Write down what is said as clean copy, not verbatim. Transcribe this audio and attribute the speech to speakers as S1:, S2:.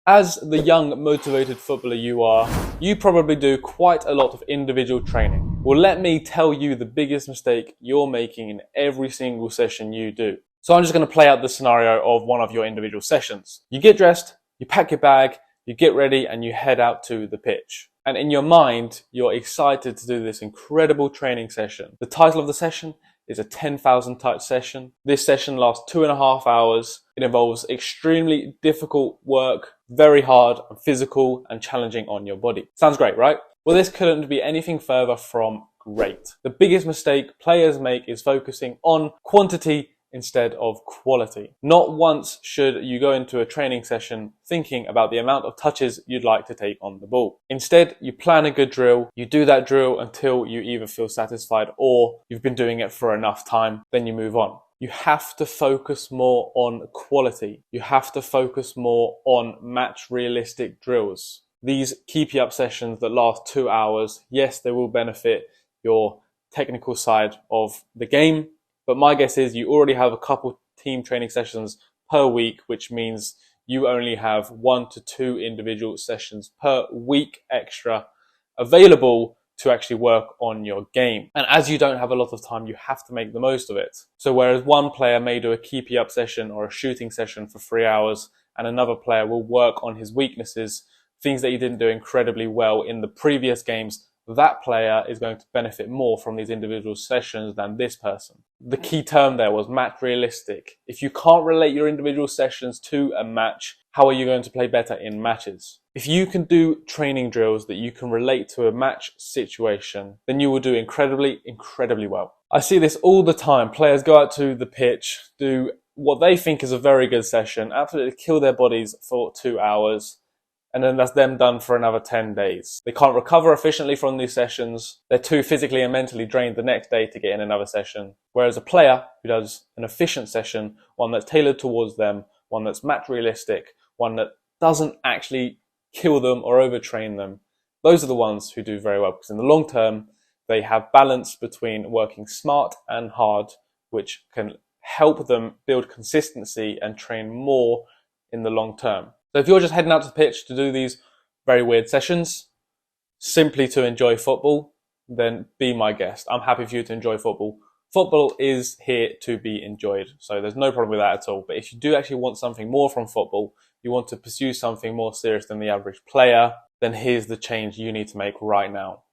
S1: As the young, motivated footballer you are, you probably do quite a lot of individual training. Well, let me tell you the biggest mistake you're making in every single session you do. So I'm just going to play out the scenario of one of your individual sessions. You get dressed, you pack your bag, you get ready, and you head out to the pitch. And in your mind, you're excited to do this incredible training session. The title of the session is a 10,000 touch session. This session lasts 2.5 hours. It involves extremely difficult work, very hard and physical and challenging on your body. Sounds great, right? Well, this couldn't be anything further from great. The biggest mistake players make is focusing on quantity instead of quality. Not once should you go into a training session thinking about the amount of touches you'd like to take on the ball. Instead, you plan a good drill, you do that drill until you either feel satisfied or you've been doing it for enough time, then you move on. You have to focus more on quality. You have to focus more on match realistic drills. These keep you up sessions that last 2 hours, yes, they will benefit your technical side of the game, but my guess is you already have a couple team training sessions per week, which means you only have 1 to 2 individual sessions per week extra available to actually work on your game. And as you don't have a lot of time, you have to make the most of it. So whereas one player may do a keep you up session or a shooting session for 3 hours, and another player will work on his weaknesses, things that he didn't do incredibly well in the previous games, that player is going to benefit more from these individual sessions than this person. The key term there was match realistic. If you can't relate your individual sessions to a match, how are you going to play better in matches? If you can do training drills that you can relate to a match situation, then you will do incredibly well. I see this all the time. Players go out to the pitch, do what they think is a very good session, absolutely kill their bodies for 2 hours, and then that's them done for another 10 days. They can't recover efficiently from these sessions. They're too physically and mentally drained the next day to get in another session. Whereas a player who does an efficient session, one that's tailored towards them, one that's match realistic, one that doesn't actually kill them or overtrain them, those are the ones who do very well, because in the long term, they have balance between working smart and hard, which can help them build consistency and train more in the long term. So if you're just heading out to the pitch to do these very weird sessions, simply to enjoy football, then be my guest. I'm happy for you to enjoy football. Football is here to be enjoyed, so there's no problem with that at all. But if you do actually want something more from football, you want to pursue something more serious than the average player, then here's the change you need to make right now.